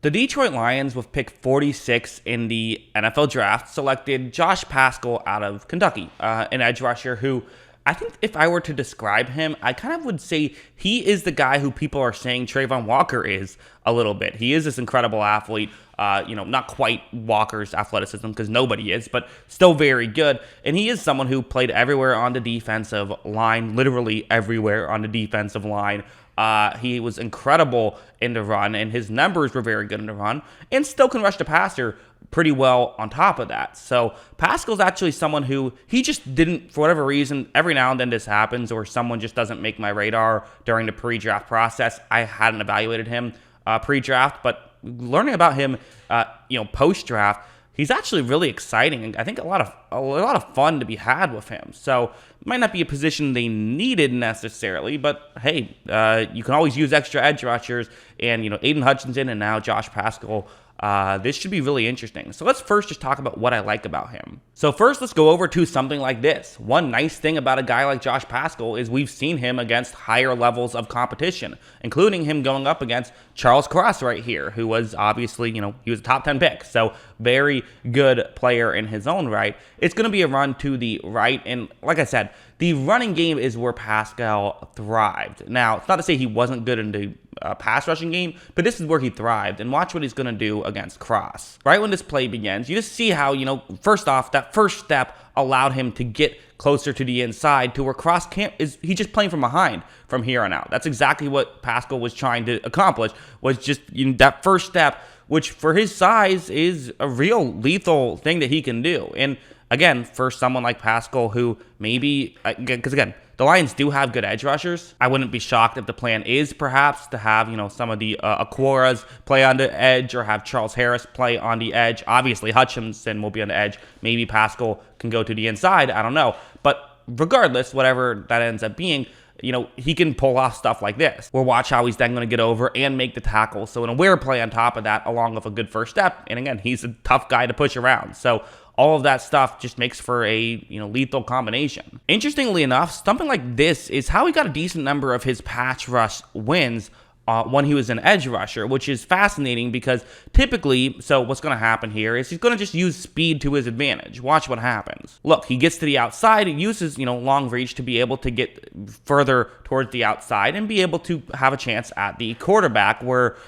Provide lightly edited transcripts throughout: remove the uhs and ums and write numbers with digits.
The Detroit Lions, with pick 46 in the NFL draft, selected Josh Paschal out of Kentucky, an edge rusher who I think if I were to describe him, I kind of would say he is the guy who people are saying Trayvon Walker is a little bit. He is this incredible athlete, not quite Walker's athleticism because nobody is, but still very good. And he is someone who played everywhere on the defensive line, literally everywhere on the defensive line. He was incredible in the run, and his numbers were very good in the run, and still can rush the passer pretty well on top of that. So Paschal's actually someone who he just didn't, for whatever reason, every now and then this happens, or someone just doesn't make my radar during the pre-draft process. I hadn't evaluated him pre-draft, but learning about him, post-draft, he's actually really exciting, and I think a lot of fun to be had with him. So it might not be a position they needed necessarily, but hey, you can always use extra edge rushers, and Aiden Hutchinson and now Josh Paschal. This should be really interesting. So let's first just talk about what I like about him. So first, let's go over to something like this. One nice thing about a guy like Josh Paschal is we've seen him against higher levels of competition, including him going up against Charles Cross right here, who was obviously, he was a top 10 pick. So very good player in his own right. It's going to be a run to the right. And like I said, the running game is where Paschal thrived. Now, it's not to say he wasn't good in the pass rushing game, but this is where he thrived. And watch what he's going to do against Cross. Right when this play begins, you just see how, first off, that first step allowed him to get closer to the inside to where Cross he's just playing from behind from here on out. That's exactly what Paschal was trying to accomplish, was just that first step, which for his size is a real lethal thing that he can do. And again, for someone like Paschal who maybe, because again, the Lions do have good edge rushers. I wouldn't be shocked if the plan is perhaps to have, some of the Aquaras play on the edge, or have Charles Harris play on the edge. Obviously, Hutchinson will be on the edge. Maybe Paschal can go to the inside. I don't know. But regardless, whatever that ends up being, he can pull off stuff like this. We'll watch how he's then going to get over and make the tackle. So an aware play on top of that, along with a good first step. And again, he's a tough guy to push around. So all of that stuff just makes for a lethal combination. Interestingly enough, something like this is how he got a decent number of his pass rush wins when he was an edge rusher, which is fascinating because typically, so what's going to happen here is he's going to just use speed to his advantage. Watch what happens. Look, he gets to the outside, he uses, long reach to be able to get further towards the outside and be able to have a chance at the quarterback, where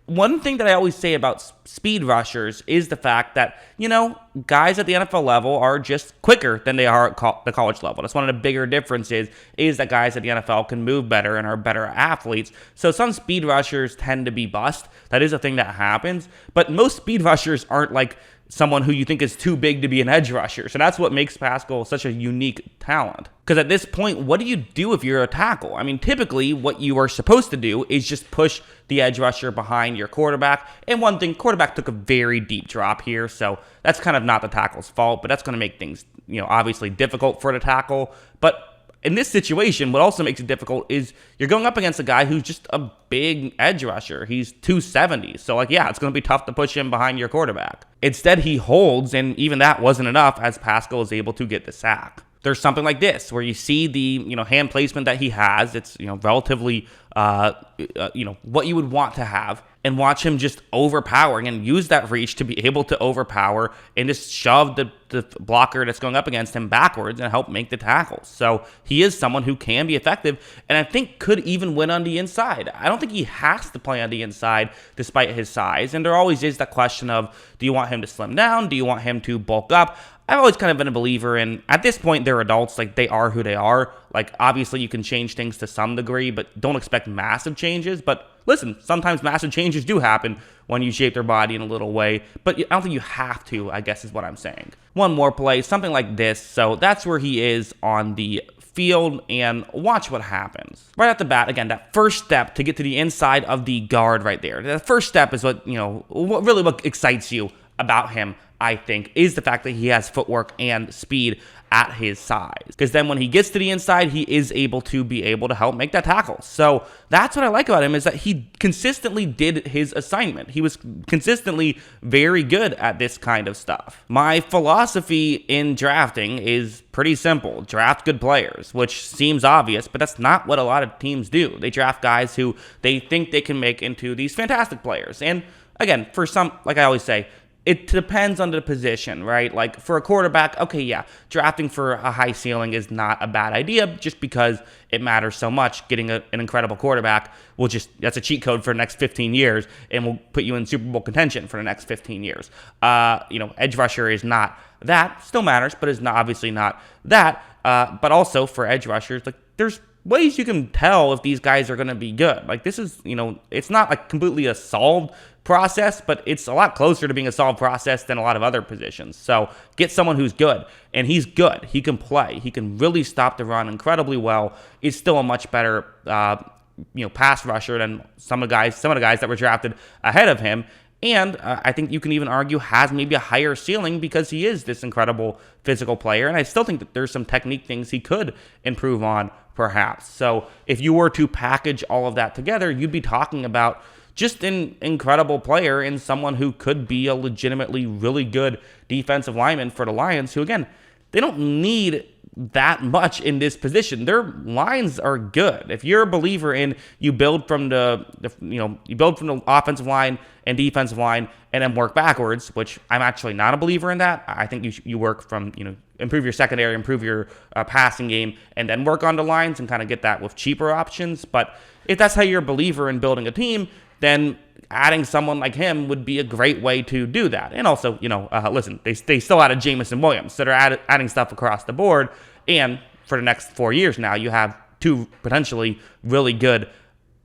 one thing that I always say about speed rushers is the fact that, guys at the NFL level are just quicker than they are at the college level. That's one of the bigger differences, is that guys at the NFL can move better and are better athletes. So some speed rushers tend to be bust. That is a thing that happens. But most speed rushers aren't like someone who you think is too big to be an edge rusher. So that's what makes Paschal such a unique talent. Because at this point, what do you do if you're a tackle? I mean, typically what you are supposed to do is just push the edge rusher behind your quarterback. And one thing, quarterback took a very deep drop here, so that's kind of not the tackle's fault, but that's going to make things, obviously difficult for the tackle. But in this situation, what also makes it difficult is you're going up against a guy who's just a big edge rusher. He's 270. So, it's going to be tough to push him behind your quarterback. Instead, he holds, and even that wasn't enough as Paschal is able to get the sack. There's something like this where you see the, hand placement that he has. It's, relatively, what you would want to have, and watch him just overpowering and use that reach to be able to overpower and just shove the blocker that's going up against him backwards and help make the tackle. So he is someone who can be effective, and I think could even win on the inside. I don't think he has to play on the inside despite his size, and there always is that question of, do you want him to slim down? Do you want him to bulk up? I've always kind of been a believer in, at this point, they're adults, they are who they are. Obviously you can change things to some degree, but don't expect massive changes. But listen, sometimes massive changes do happen when you shape their body in a little way, but I don't think you have to, I guess is what I'm saying. One more play, something like this. So that's where he is on the field, and watch what happens. Right off the bat, again, that first step to get to the inside of the guard right there. That first step is what excites you about him, I think, is the fact that he has footwork and speed at his size. Because then when he gets to the inside, he is able to help make that tackle. So that's what I like about him, is that he consistently did his assignment. He was consistently very good at this kind of stuff. My philosophy in drafting is pretty simple. Draft good players, which seems obvious, but that's not what a lot of teams do. They draft guys who they think they can make into these fantastic players. And again, for some, like I always say, it depends on the position, right? Like for a quarterback, okay, yeah, drafting for a high ceiling is not a bad idea just because it matters so much. Getting an incredible quarterback that's a cheat code for the next 15 years and will put you in Super Bowl contention for the next 15 years. Edge rusher is not that, still matters, but is not obviously not that. But also for edge rushers, like there's ways you can tell if these guys are going to be good. Like this is, it's not like completely a solved process, but it's a lot closer to being a solved process than a lot of other positions. So get someone who's good, and he's good. He can play. He can really stop the run incredibly well. He's still a much better, pass rusher than some of the guys that were drafted ahead of him. And I think you can even argue has maybe a higher ceiling because he is this incredible physical player. And I still think that there's some technique things he could improve on, perhaps. So if you were to package all of that together, you'd be talking about just an incredible player and someone who could be a legitimately really good defensive lineman for the Lions, who, again, they don't need that much in this position. Their lines are good. If you're a believer in you build from the offensive line and defensive line and then work backwards, which I'm actually not a believer in that. I think you work from, improve your secondary, improve your passing game, and then work on the lines and kind of get that with cheaper options. But if that's how you're a believer in building a team, then adding someone like him would be a great way to do that. And also, listen, they still added Jamison Williams, so they're adding stuff across the board. And for the next 4 years now, you have two potentially really good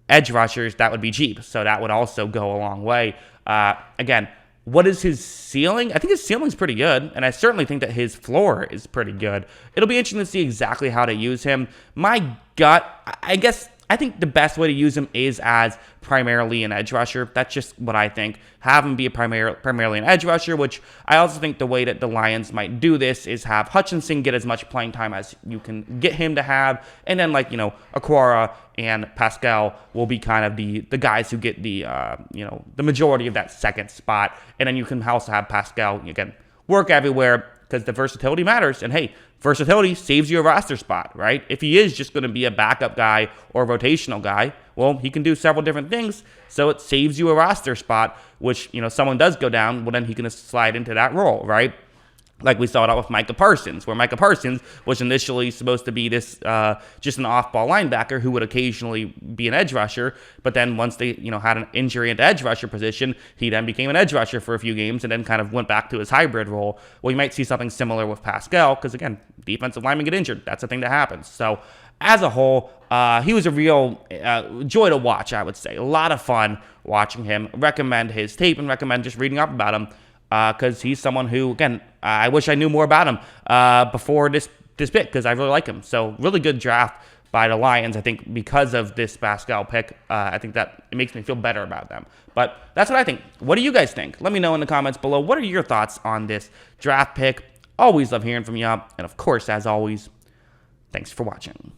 edge rushers that would be cheap. So that would also go a long way. Again, what is his ceiling? I think his ceiling's pretty good, and I certainly think that his floor is pretty good. It'll be interesting to see exactly how to use him. My gut, I think the best way to use him is as primarily an edge rusher. That's just what I think. Have him be primarily an edge rusher, which I also think the way that the Lions might do this is have Hutchinson get as much playing time as you can get him to have. And then, Aquara and Paschal will be kind of the guys who get the majority of that second spot. And then you can also have Paschal, again, work everywhere, because the versatility matters. And hey, versatility saves you a roster spot, right? If he is just going to be a backup guy or a rotational guy, well, he can do several different things. So it saves you a roster spot, which, someone does go down, well, then he can slide into that role, right? Like we saw it out with Micah Parsons, where Micah Parsons was initially supposed to be this just an off-ball linebacker who would occasionally be an edge rusher, but then once they had an injury at the edge rusher position, he then became an edge rusher for a few games and then kind of went back to his hybrid role. Well, you might see something similar with Paschal because, again, defensive linemen get injured. That's a thing that happens. So as a whole, he was a real joy to watch, I would say. A lot of fun watching him. Recommend his tape and recommend just reading up about him. Because he's someone who, again, I wish I knew more about him before this pick, because I really like him. So really good draft by the Lions. I think because of this Paschal pick, I think that it makes me feel better about them. But that's what I think. What do you guys think? Let me know in the comments below. What are your thoughts on this draft pick? Always love hearing from you. And of course, as always, thanks for watching.